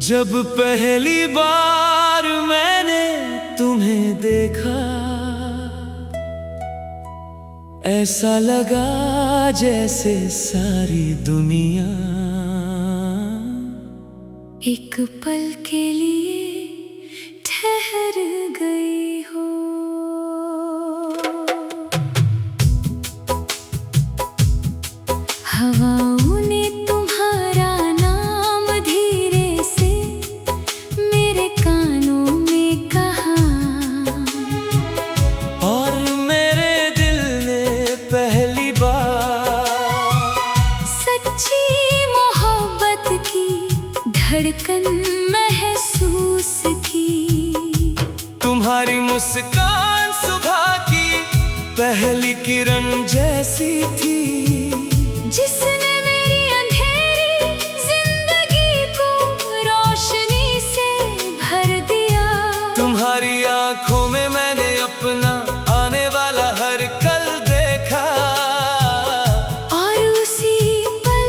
जब पहली बार मैंने तुम्हें देखा, ऐसा लगा जैसे सारी दुनिया एक पल के लिए ठहर गई हो। हवाओं ने तुम्हारा नाम धीरे से मेरे कानों में कहा, और मेरे दिल ने पहली बार सच्ची मोहब्बत की धड़कन महसूस की। तुम्हारी मुस्कान सुबह की पहली किरण जैसी थी, जिसने मेरी अंधेरी जिंदगी को रोशनी से भर दिया। तुम्हारी आंखों में मैंने अपना आने वाला हर कल देखा, और उसी पल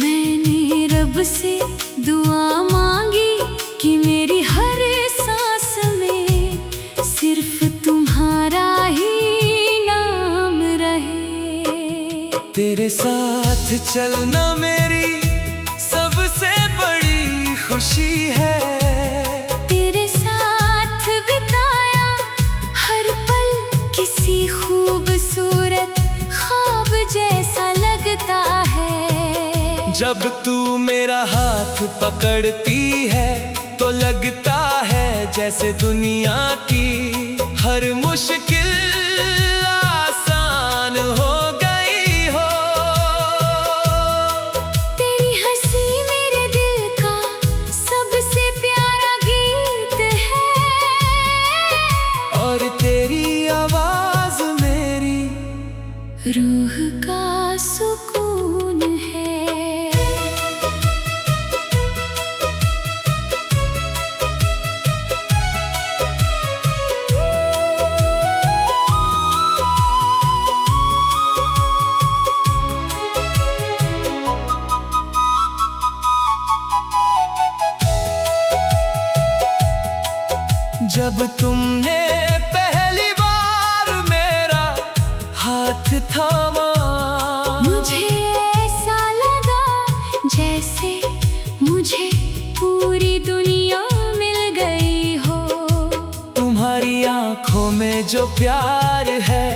मैंने रब से दुआ मांगी कि मेरी हर सांस में सिर्फ तुम्हारा ही नाम रहे। तेरे साथ चलना मेरी सबसे बड़ी खुशी है। तेरे साथ बिताया हर पल किसी खूबसूरत ख्वाब जैसा लगता है। जब तू मेरा हाथ पकड़ती है तो लगता है जैसे दुनिया की हर मुश्किल आसान हो गई हो। तेरी हंसी मेरे दिल का सबसे प्यारा गीत है, और तेरी आवाज मेरी रूह का सुकून है। जब तुमने पहली बार मेरा हाथ थामा, मुझे ऐसा लगा जैसे मुझे पूरी दुनिया मिल गई हो। तुम्हारी आंखों में जो प्यार है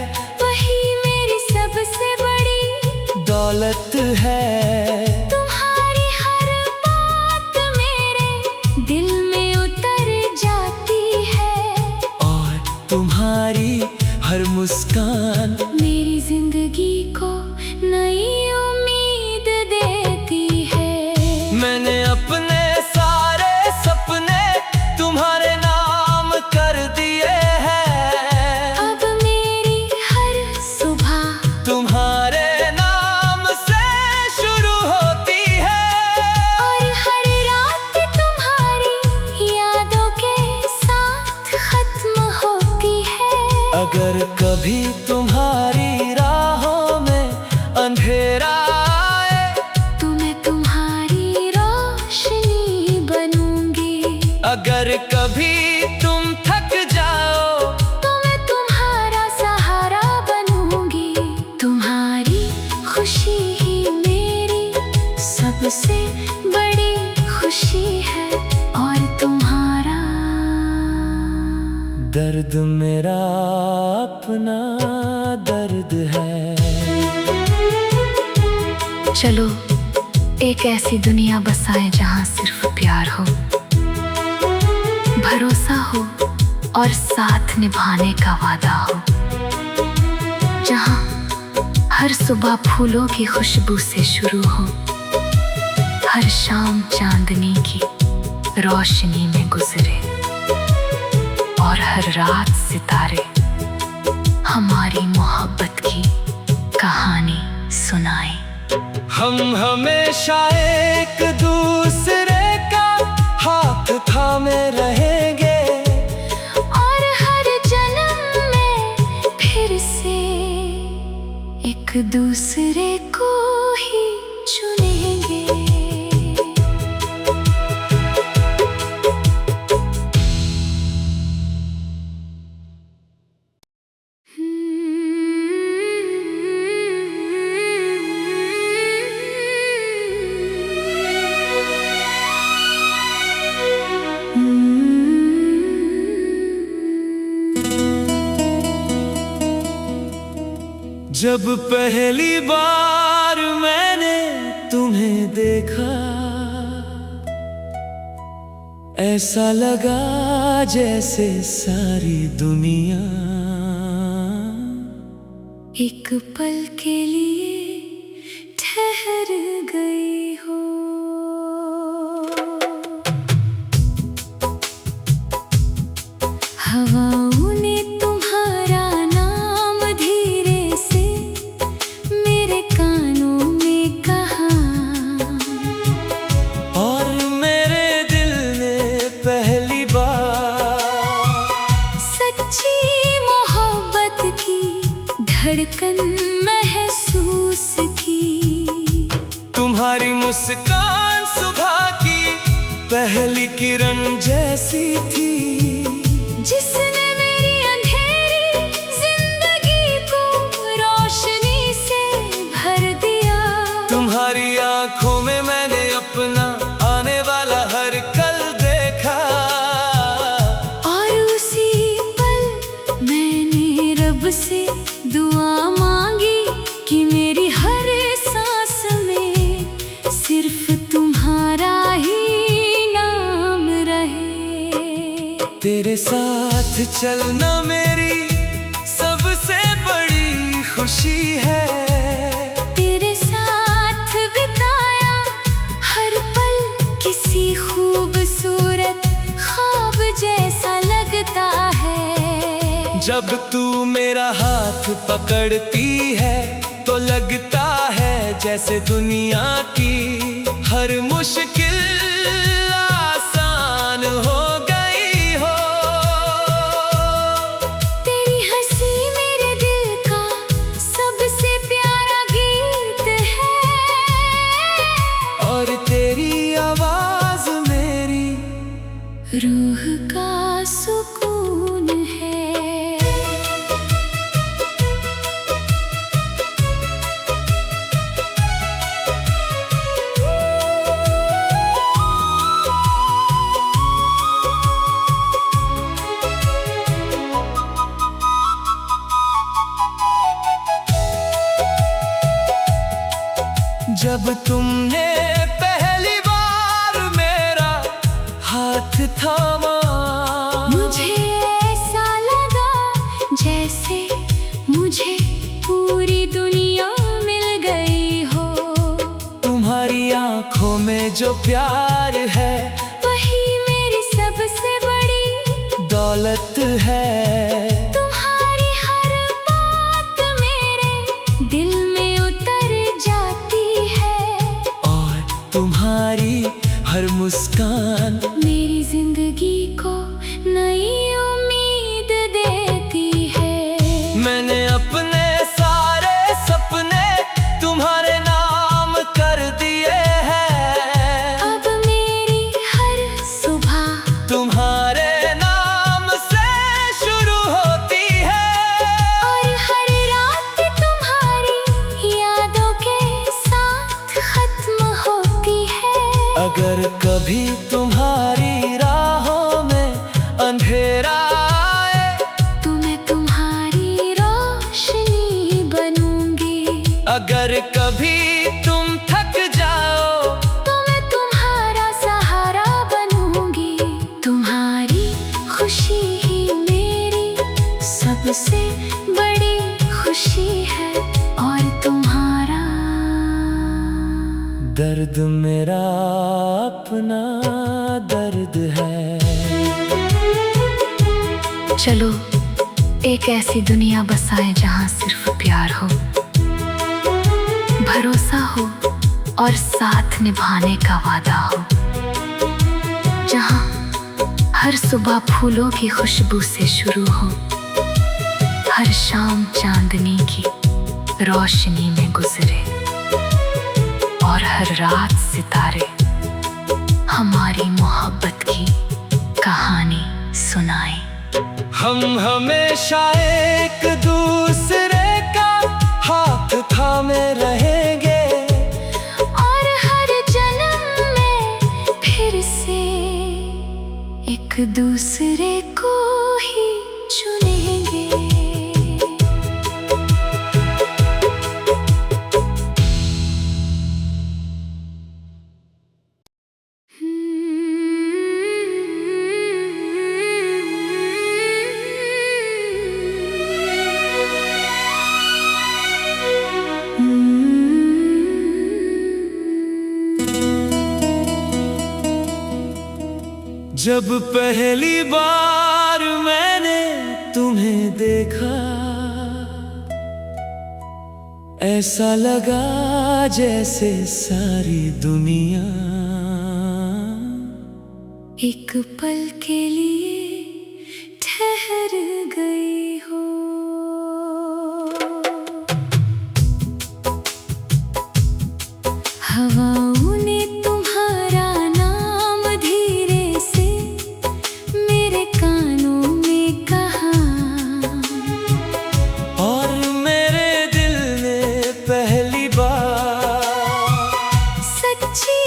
वही मेरी सबसे बड़ी दौलत है। तुम्हारी हर बात मेरे दिल में उतर जाती है, और तुम्हारी हर मुस्कान मेरी जिंदगी को नई उम्मीद देती है। मैंने अपने सारे सपने तुम्हारे नाम कर दिए हैं। अब मेरी हर सुबह तुम्हारे नाम से शुरू होती है, और हर रात तुम्हारी यादों के साथ खत्म होती है। अगर कभी तुम्हारी राहों में अंधेरा आए तो मैं तुम्हारी रोशनी बनूंगी। अगर कभी तुम थक जाओ तो मैं तुम्हारा सहारा बनूंगी। तुम्हारी खुशी ही मेरी सबसे बड़ी खुशी है, और तुम्हारा दर्द मेरा अपना दर्द है। चलो एक ऐसी दुनिया बसाए जहाँ सिर्फ प्यार हो, भरोसा हो और साथ निभाने का वादा हो। जहाँ हर सुबह फूलों की खुशबू से शुरू हो, हर शाम चांदनी की रोशनी में गुजरे, और हर रात सितारे हमारी मोहब्बत की कहानी सुनाए। हम हमेशा एक दूसरे का हाथ थामे रहेंगे, और हर जन्म में फिर से एक दूसरे को ही चुनेंगे। जब पहली बार मैंने तुम्हें देखा, ऐसा लगा जैसे सारी दुनिया एक पल के लिए ठहर गई हो। हवाओं ने तुम्हारा नाम धीरे से मेरे कानों में कहा, और मेरे दिल ने पहली बार सच्ची मोहब्बत की धड़कन महसूस की। तुम्हारी मुस्कान सुबह की पहली किरण जैसी थी, जिसने मेरी अंधेरी जिंदगी को रोशनी से भर दिया। तुम्हारी आंखों में मैंने अपना आने वाला हर कल देखा, और उसी पल मैंने रब से दुआ मांगी कि मेरी हर सांस में सिर्फ तुम्हारा ही नाम रहे। तेरे साथ चलना मेरी सबसे बड़ी खुशी है। तेरे साथ बिताया हर पल किसी खूबसूरत ख्वाब जैसा लगता है। जब तू मेरा हाथ पकड़ती है तो लगता है जैसे दुनिया की हर मुश्किल आसान हो गई हो। तेरी हंसी मेरे दिल का सबसे प्यारा गीत है, और तेरी आवाज मेरी रूह का सुकून है। जब तुमने पहली बार मेरा हाथ थामा, मुझे ऐसा लगा जैसे मुझे पूरी दुनिया मिल गई हो। तुम्हारी आंखों में जो प्यार है वही मेरी सबसे बड़ी दौलत है। तुम्हारी हर बात मेरे दिल में उतर जाती है, और तुम्हारी हर मुस्कान मेरी जिंदगी को नई उम्मीद देती है। मैंने अपने सारे सपने तुम्हारे नाम कर दिए हैं। अब मेरी हर सुबह तुम्हारे नाम से शुरू होती है, और हर रात तुम्हारी यादों के साथ खत्म होती है। अगर कभी तुम्हारी राहों में अंधेरा आए तो मैं तुम्हारी रोशनी बनूंगी। अगर कभी तुम थक जाओ तो मैं तुम्हारा सहारा बनूंगी। तुम्हारी खुशी ही मेरी सबसे बड़ी खुशी है, और तुम्हारा दर्द मेरा अपना दर्द है। चलो एक ऐसी दुनिया बसाए जहाँ सिर्फ प्यार हो, भरोसा हो और साथ निभाने का वादा हो। जहाँ हर सुबह फूलों की खुशबू से शुरू हो, हर शाम चांदनी की रोशनी में गुजरे, और हर रात सितारे हमारी मोहब्बत की कहानी सुनाए। हम हमेशा एक दूसरे का हाथ थामे रहेंगे, और हर जन्म में फिर से एक दूसरे को ही चुनेंगे। जब पहली बार मैंने तुम्हें देखा, ऐसा लगा जैसे सारी दुनिया एक पल के लिए ठहर गई हो। हवाओं ने तुम्हारा नाम धीरे से मेरे कानों में कहा, और मेरे दिल ने पहली बार सच्ची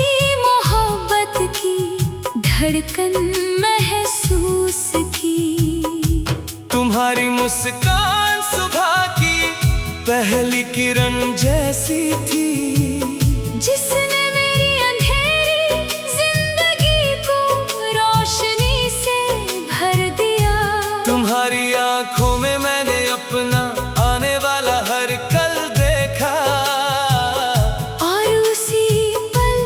मोहब्बत की धड़कन महसूस की। तुम्हारी मुस्कान सुबह की पहली किरण जैसी थी, जिसने मेरी अंधेरी जिंदगी को रोशनी से भर दिया। तुम्हारी आंखों में मैंने अपना आने वाला हर कल देखा, और उसी पल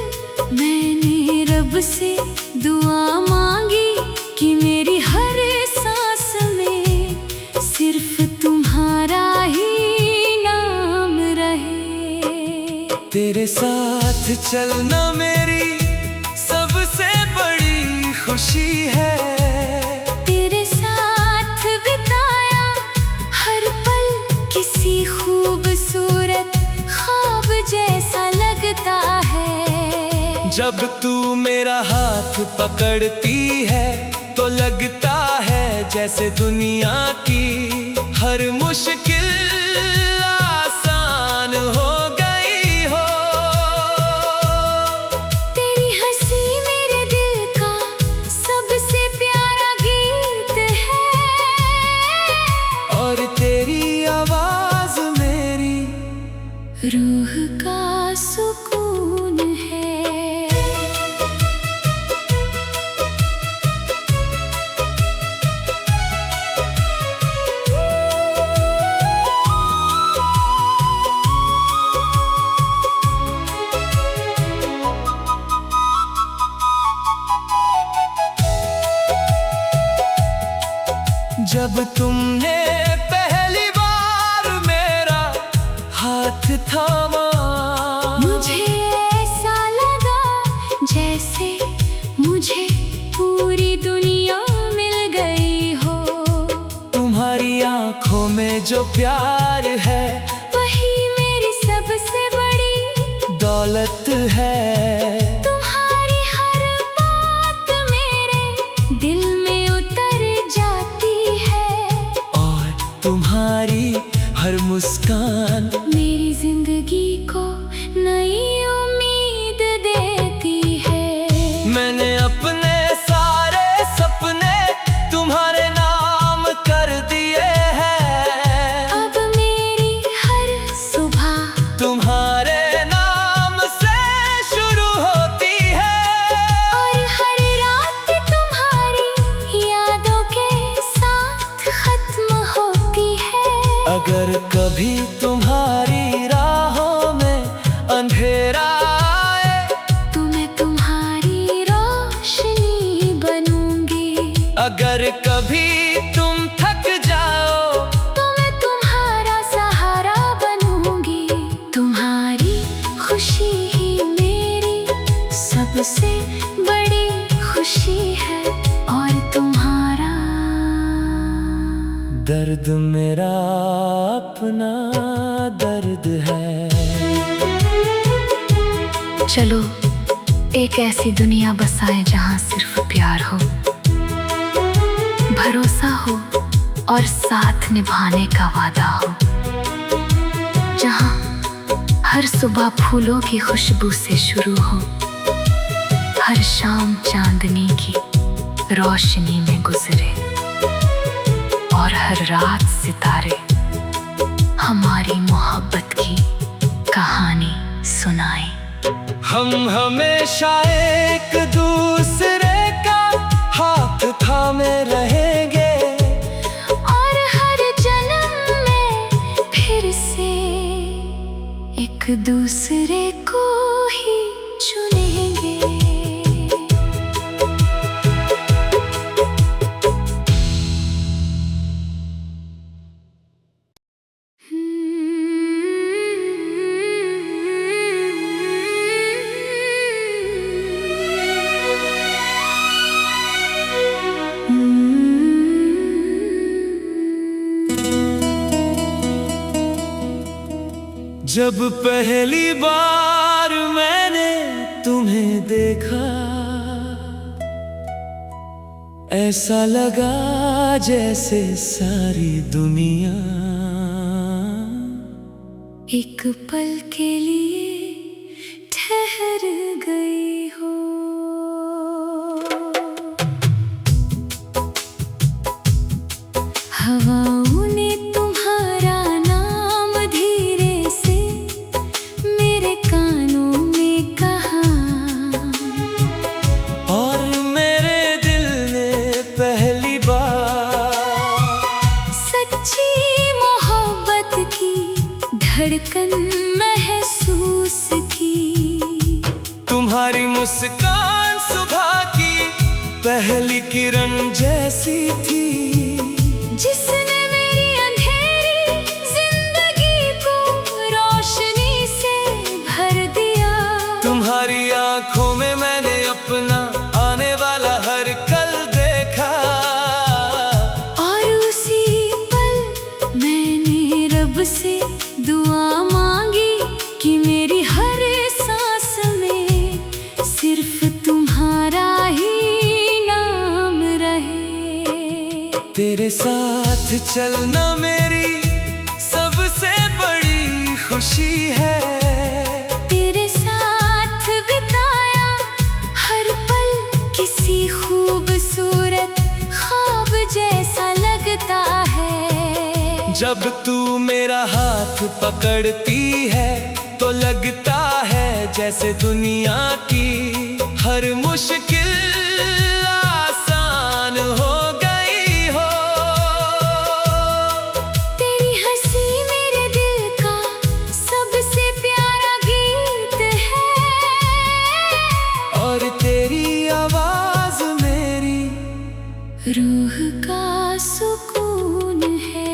मैंने रब से दुआ मांगी कि मेरी हर सांस में सिर्फ तुम्हारा ही नाम रहे। तेरे साथ चलना मेरी सबसे बड़ी खुशी है। तेरे साथ बिताया हर पल किसी खूबसूरत ख्वाब जैसा लगता है। जब तू मेरा हाथ पकड़ती है तो लगता है जैसे दुनिया की हर मुश्किल आसान हो गई हो। तेरी हंसी मेरे दिल का सबसे प्यारा गीत है, और तेरी आवाज मेरी रूह का सुकून है। जब तुमने पहली बार मेरा हाथ थामा, मुझे ऐसा लगा जैसे मुझे पूरी दुनिया मिल गई हो। तुम्हारी आंखों में जो प्यार है वही मेरी सबसे बड़ी दौलत है। तुम्हारी हर बात मेरे दिल में उतर जाती है, और तुम्हारी हर मुस्कान मेरी जिंदगी को नई उम्मीद देती है। मैंने अपने सारे सपने तुम्हारे नाम कर दिए हैं। अब मेरी हर सुबह तुम्हारे नाम से शुरू होती है, और हर रात तुम्हारी यादों के साथ खत्म होती है। अगर कभी तुम्हारी राहों में अंधेरा आए तो मैं तुम्हारी रोशनी बनूंगी। अगर कभी तुम थक जाओ तो मैं तुम्हारा सहारा बनूंगी। तुम्हारी खुशी ही मेरी सबसे बड़ी खुशी है, और तुम्हारा दर्द मेरा अपना दर्द है। चलो एक ऐसी दुनिया बसाए जहाँ सिर्फ प्यार हो, भरोसा हो और साथ निभाने का वादा हो। जहाँ हर सुबह फूलों की खुशबू से शुरू हो, हर शाम चांदनी की रोशनी में गुजरे, और हर रात सितारे हमारी मोहब्बत की कहानी सुनाए। हम हमेशा एक दूसरे का हाथ थामे रहेंगे, और हर जन्म में फिर से एक दूसरे को ही चुनेंगे। जब पहली बार मैंने तुम्हें देखा, ऐसा लगा जैसे सारी दुनिया एक पल के लिए ठहर गई हो। हवाओं ने तुम्हारा नाम धीरे से मेरे कानों में कहा, और मेरे दिल ने पहली बार सच्ची मोहब्बत की धड़कन महसूस की। तुम्हारी मुस्कान सुबह की पहली किरण जैसी थी, जिसने मेरी अंधेरी जिंदगी को रोशनी से भर दिया। तुम्हारी आंखों में मैंने अपना आने वाला हर कल देखा, और उसी पल मैंने रब से दुआ मांगी कि मेरी हर सांस में सिर्फ तुम्हारा ही नाम रहे। तेरे साथ चलना मेरी सबसे बड़ी खुशी है। तेरे साथ बिताया हर पल किसी खूबसूरत ख्वाब जैसा लगता है। जब तू मेरा हाथ पकड़ती है तो लगता है जैसे दुनिया की हर मुश्किल आसान हो गई हो। तेरी हंसी मेरे दिल का सबसे प्यारा गीत है, और तेरी आवाज मेरी रूह का सुकून है।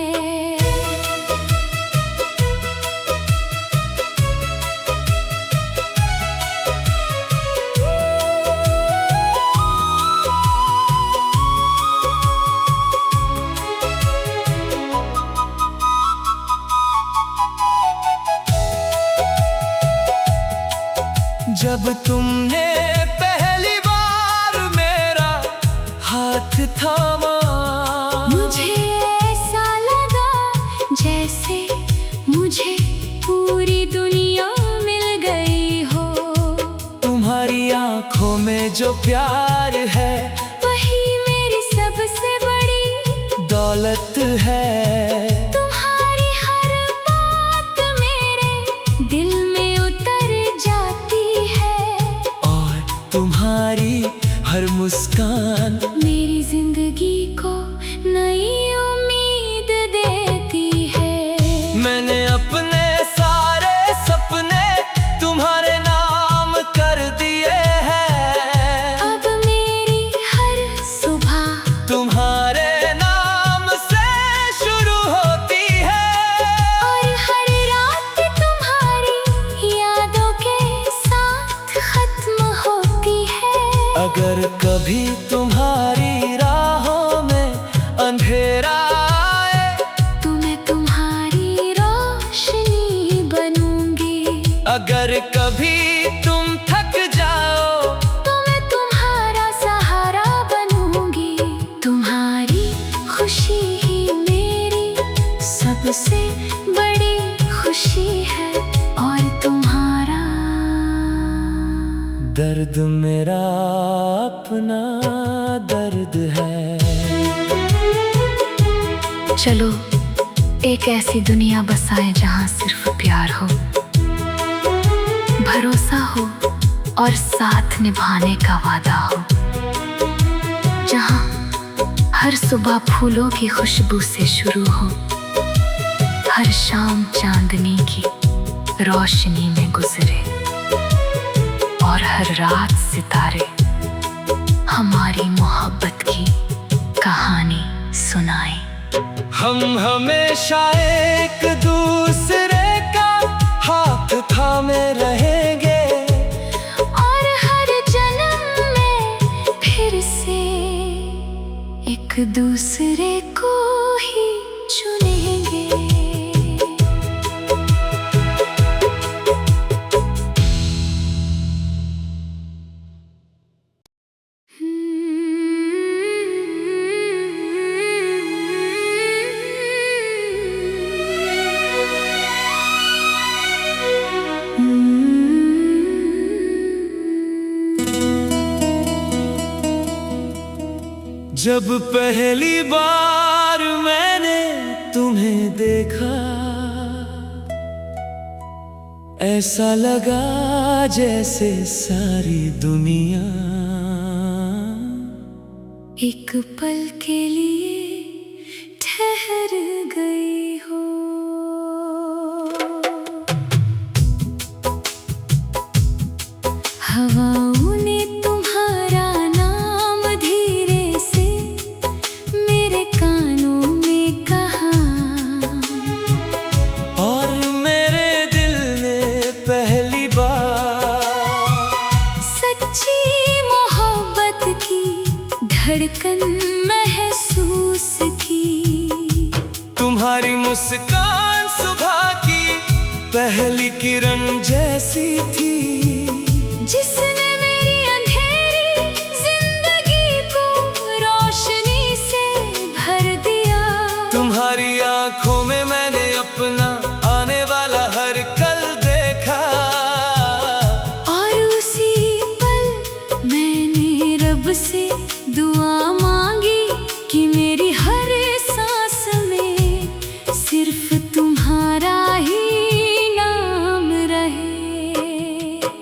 जब तुमने पहली बार मेरा हाथ थामा, मुझे ऐसा लगा जैसे मुझे पूरी दुनिया मिल गई हो। तुम्हारी आंखों में जो प्यार है वही मेरी सबसे बड़ी दौलत है। तुम्हारी हर बात मेरे दिल में उतर जाती है, और तुम्हारी हर मुस्कान मेरी जिंदगी को नई उम्मीद देती है। मैंने अपने सारे सपने तुम्हारे नाम कर दिए हैं। अब मेरी हर सुबह तुम्हारे नाम से शुरू होती है, और हर रात तुम्हारी यादों के साथ खत्म होती है। अगर कभी तुम्हारी राहों में अंधेरा आए तो मैं तुम्हारी रोशनी बनूंगी। अगर कभी तुम थक जाओ तो मैं तुम्हारा सहारा बनूंगी। तुम्हारी खुशी ही मेरी सबसे बड़ी खुशी है, और तुम्हारा दर्द मेरा अपना दर्द है। चलो एक ऐसी दुनिया बसाए जहाँ सिर्फ प्यार हो, भरोसा हो और साथ निभाने का वादा हो। जहाँ हर सुबह फूलों की खुशबू से शुरू हो, हर शाम चांदनी की रोशनी में गुजरे, और हर रात सितारे हमारी मोहब्बत की कहानी सुनाए। हम हमेशा एक दूसरे का हाथ थामे रहेंगे, और हर जन्म में फिर से एक दूसरे को ही चुनेंगे। जब पहली बार मैंने तुम्हें देखा, ऐसा लगा जैसे सारी दुनिया एक पल के लिए ठहर गई हो। हवाओं ने तुम्हारा नाम धीरे से मेरे कानों में कहा, और मेरे दिल ने पहली बार सच्ची मोहब्बत की धड़कन महसूस की। तुम्हारी मुस्कान सुबह की पहली किरण जैसी थी, जिसने मेरी अंधेरी जिंदगी को रोशनी से भर दिया। तुम्हारी आंखों में मैंने अपना आने वाला हर कल देखा, और उसी पल मैंने रब से दुआ मांगी कि मेरी हर सांस में सिर्फ तुम्हारा ही नाम रहे।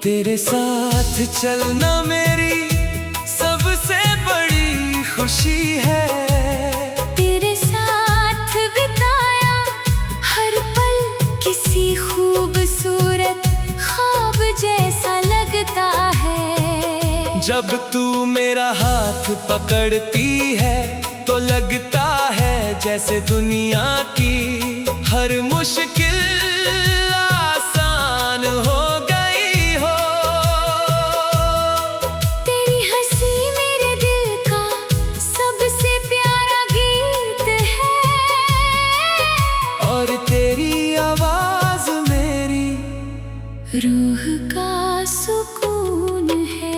तेरे साथ चलना मेरी सबसे बड़ी खुशी है। तेरे साथ बिताया हर पल किसी खूबसूरत ख्वाब जैसा लगता है। जब तू मेरा हाथ पकड़ती है तो लगता है जैसे दुनिया की हर मुश्किल आसान हो गई हो। तेरी हंसी मेरे दिल का सबसे प्यारा गीत है, और तेरी आवाज मेरी रूह का सुकून है।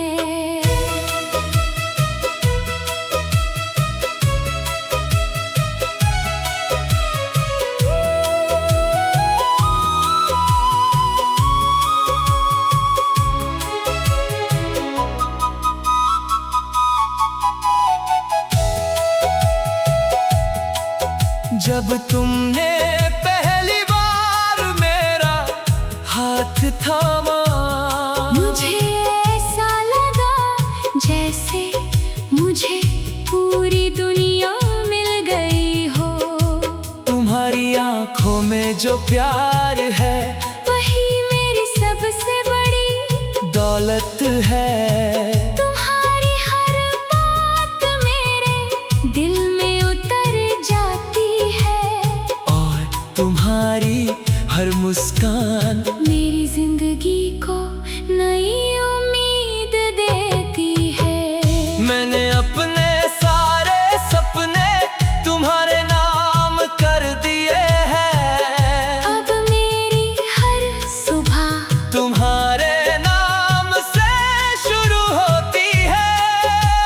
जब तुमने पहली बार मेरा हाथ थामा, मुझे ऐसा लगा जैसे मुझे पूरी दुनिया मिल गई हो। तुम्हारी आंखों में जो प्यार है वही मेरी सबसे बड़ी दौलत है। तुम्हारी हर बात मेरे दिल में उतर जाती है, और तुम्हारी हर मुस्कान मेरी जिंदगी को नई उम्मीद देती है। मैंने अपने सारे सपने तुम्हारे नाम कर दिए हैं। अब मेरी हर सुबह तुम्हारे नाम से शुरू होती है,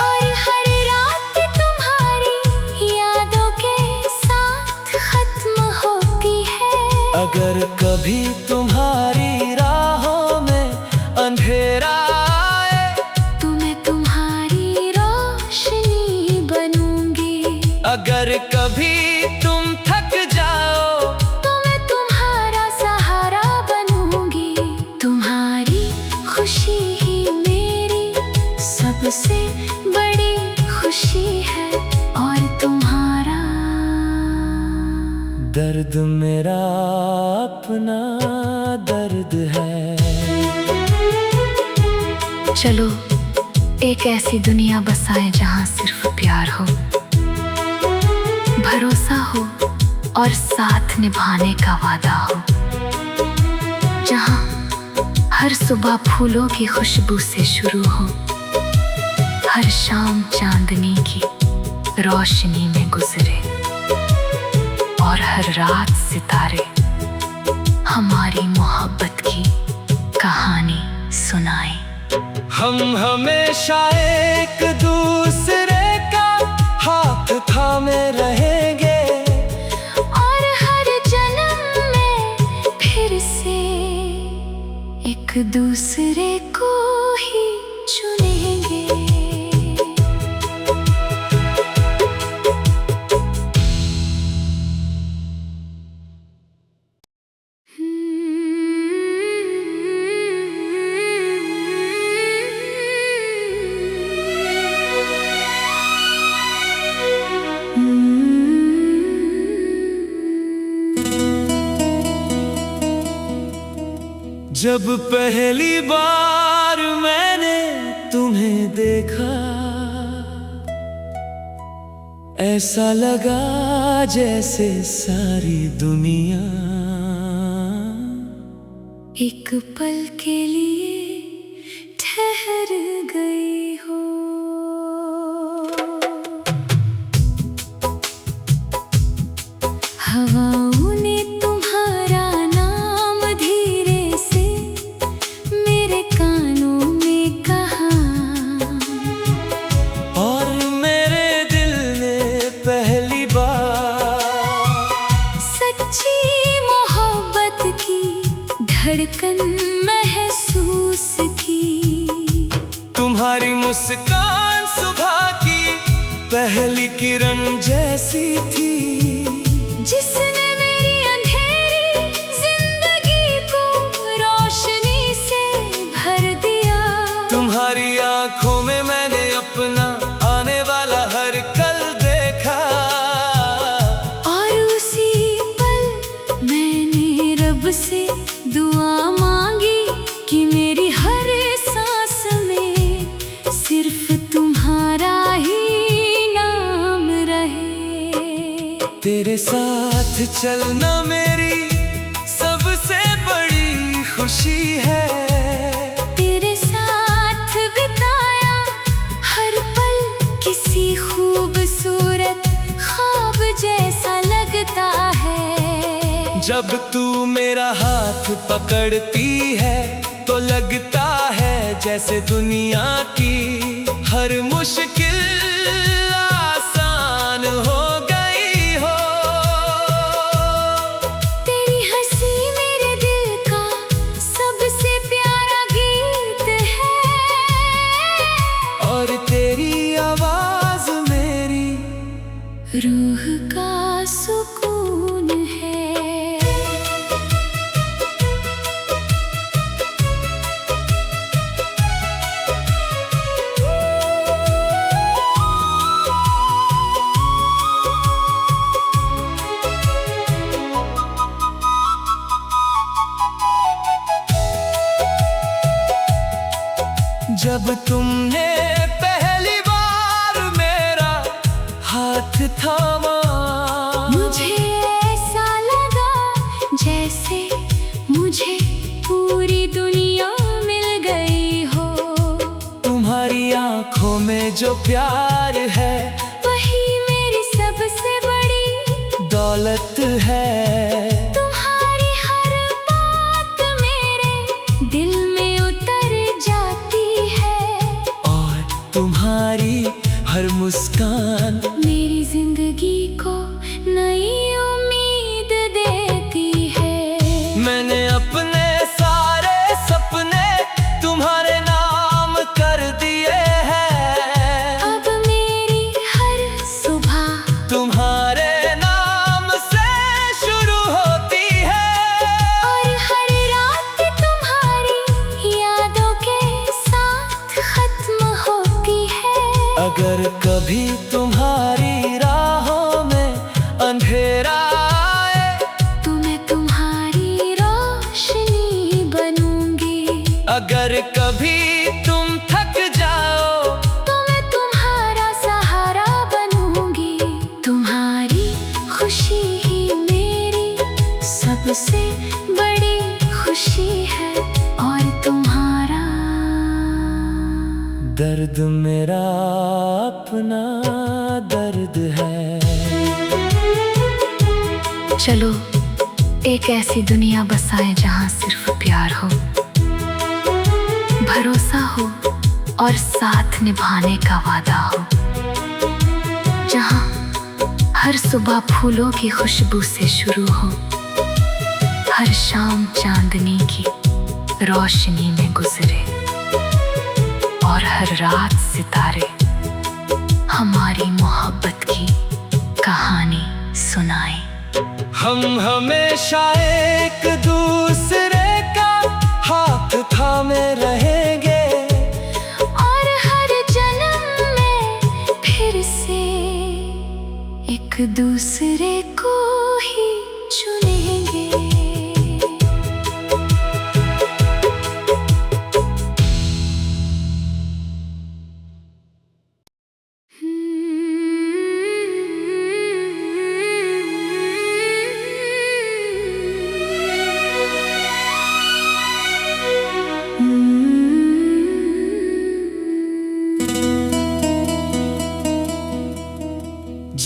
और हर रात तुम्हारी यादों के साथ खत्म होती है। अगर कभी तुम्हारी राहों में अंधेरा आए तो मैं तुम्हारी रोशनी बनूंगी। अगर कभी तुम थक जाओ तो मैं तुम्हारा सहारा बनूंगी। तुम्हारी खुशी ही मेरी सबसे बड़ी खुशी है, और तुम्हारा दर्द मेरा अपना दर्द है। चलो एक ऐसी दुनिया बसाए जहां सिर्फ प्यार हो, भरोसा हो और साथ निभाने का वादा हो। जहां हर सुबह फूलों की खुशबू से शुरू हो, हर शाम चांदनी की रोशनी में गुजरे, और हर रात सितारे हमारी मोहब्बत की कहानी सुनाए। हम हमेशा एक दूसरे का हाथ थामे रहेंगे, और हर जन्म में फिर से एक दूसरे को ही चुनेंगे। जब पहली बार मैंने तुम्हें देखा, ऐसा लगा जैसे सारी दुनिया एक पल के लिए ठहर गई हो। हवाओं ने तुम्हारा नाम धीरे से मेरे कानों में कहा, और मेरे दिल ने पहली बार सच्ची मोहब्बत की धड़कन महसूस की। तुम्हारी मुस्कान सुबह की पहली किरण जैसी थी, जिसने मेरी अंधेरी जिंदगी को रोशनी से भर दिया। तुम्हारी आंखों में मैंने अपना आने वाला हर कल देखा, और उसी पल मैंने रब से दुआ मांगी कि मेरी हर सांस में सिर्फ तुम्हारा ही नाम रहे। तेरे साथ चलना मेरी सबसे बड़ी खुशी है। तेरे साथ बिताया हर पल किसी खूबसूरत ख्वाब जैसा लगता है। जब तू मेरा हाथ पकड़ती है तो लगता है जैसे दुनिया की हर मुश्किल आसान हो गई हो। तेरी हंसी मेरे दिल का सबसे प्यारा गीत है, और तेरी आवाज मेरी रूह का सुकून है। जब तुमने पहली बार मेरा हाथ थामा, मुझे ऐसा लगा जैसे मुझे पूरी दुनिया मिल गई हो। तुम्हारी आंखों में जो प्यार है वही मेरी सबसे बड़ी दौलत है। तुम्हारी हर बात मेरे दिल में उतर जाती है, और तुम्हारी हर मुस्कान मेरी जिंदगी को नई उम्मीद देती है। मैंने अपने सारे सपने तुम्हारे नाम कर दिए हैं। अब मेरी हर सुबह तुम्हारे नाम से शुरू होती है, और हर रात तुम्हारी यादों के साथ खत्म होती है। अगर कभी तुम्हारी राहों में अंधेरा आए तो मैं तुम्हारी रोशनी बनूंगी। अगर कभी तुम थक जाओ तो मैं तुम्हारा सहारा बनूंगी। तुम्हारी खुशी ही मेरी सबसे बड़ी खुशी है, और तुम्हारा दर्द मेरा अपना दर्द है। चलो एक ऐसी दुनिया बसाए जहां सिर्फ प्यार हो, भरोसा हो और साथ निभाने का वादा हो। जहां हर सुबह फूलों की खुशबू से शुरू हो, हर शाम चांदनी की रोशनी में गुजरे, और हर रात सितारे हमारी मोहब्बत की कहानी सुनाए। हम हमेशा एक दूसरे का हाथ थामे रहेंगे, और हर जन्म में फिर से एक दूसरे को ही चुनेंगे।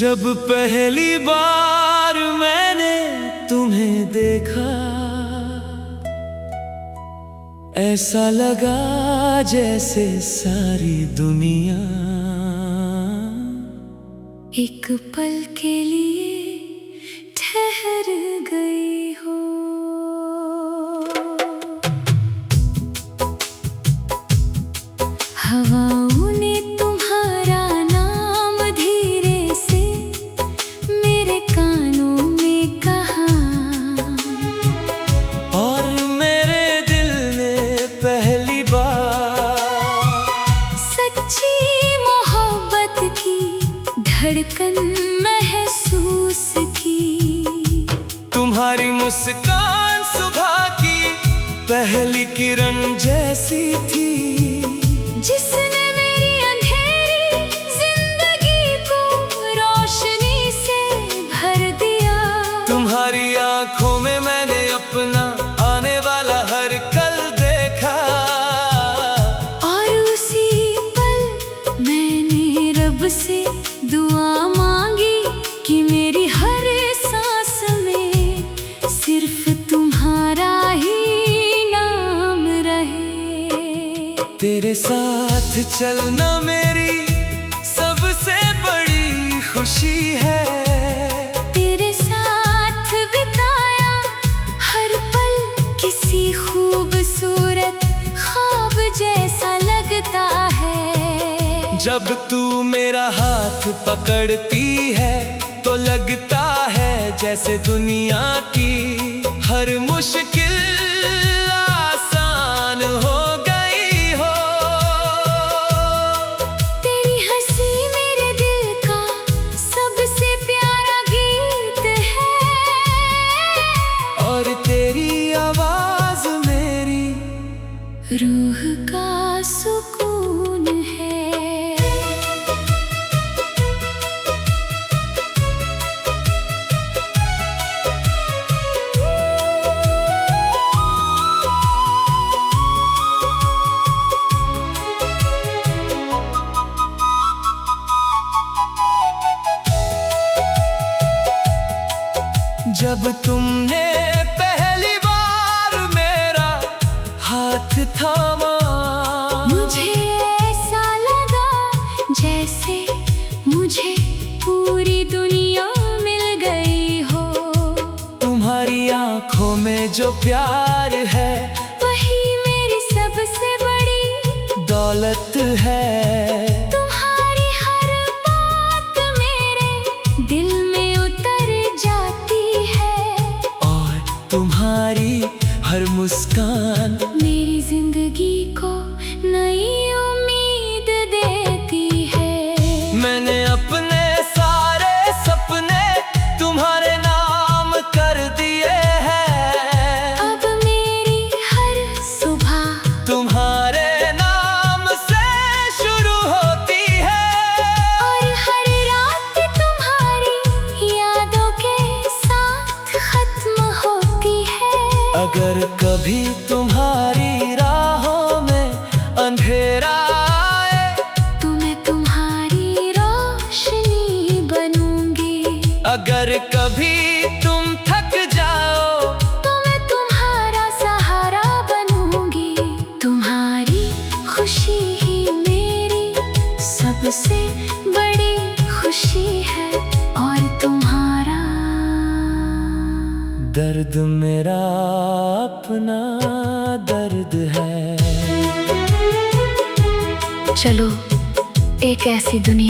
जब पहली बार मैंने तुम्हें देखा, ऐसा लगा जैसे सारी दुनिया एक पल के लिए ठहर गई हो। हवाओं ने तुम्हारा नाम धीरे से मेरे कानों में कहा, और मेरे दिल ने पहली बार सच्ची मोहब्बत की धड़कन महसूस की। तुम्हारी मुस्कान सुबह की पहली किरण जैसी थी, जिसने मेरी अंधेरी जिंदगी को रोशनी से भर दिया। तुम्हारी आंखों में मैंने अपना आने वाला हर कल देखा, और उसी पल मैंने रब से दुआ मांगी कि मेरी हर सांस में सिर्फ तुम्हारा ही नाम रहे। तेरे साथ चलना मेरी सबसे बड़ी खुशी है। तेरे साथ बिताया हर पल किसी खूबसूरत ख्वाब जैसा लगता है। जब तू मेरा हाथ पकड़ती है तो लगता है जैसे दुनिया की हर मुश्किल आसान हो गई हो। तेरी हंसी मेरे दिल का सबसे प्यारा गीत है, और तेरी आवाज मेरी रूह का सुकून है। जब तुमने पहली बार मेरा हाथ थामा, मुझे ऐसा लगा जैसे मुझे पूरी दुनिया मिल गई हो। तुम्हारी आंखों में जो प्यार है वही मेरी सबसे बड़ी दौलत है। तुम्हारी हर बात मेरे दिल में उतर जाती है, और तुम्हारी हर मुस्कान मेरी जिंदगी को नई उम्मीद देती है। मैंने अपने सारे सपने तुम्हारे नाम कर दिए हैं। अब मेरी हर सुबह तुम्हारे नाम से शुरू होती है, और हर रात तुम्हारी यादों के साथ खत्म होती है। अगर कभी तुम्हारी राहों में अंधेरा आए तो मैं तुम्हारी रोशनी बनूंगी। अगर कभी तुम थक जाओ तो मैं तुम्हारा सहारा बनूंगी। तुम्हारी खुशी ही मेरी सबसे बड़ी खुशी है, और तुम्हारा दर्द मेरा अपना दर्द है। चलो एक ऐसी दुनिया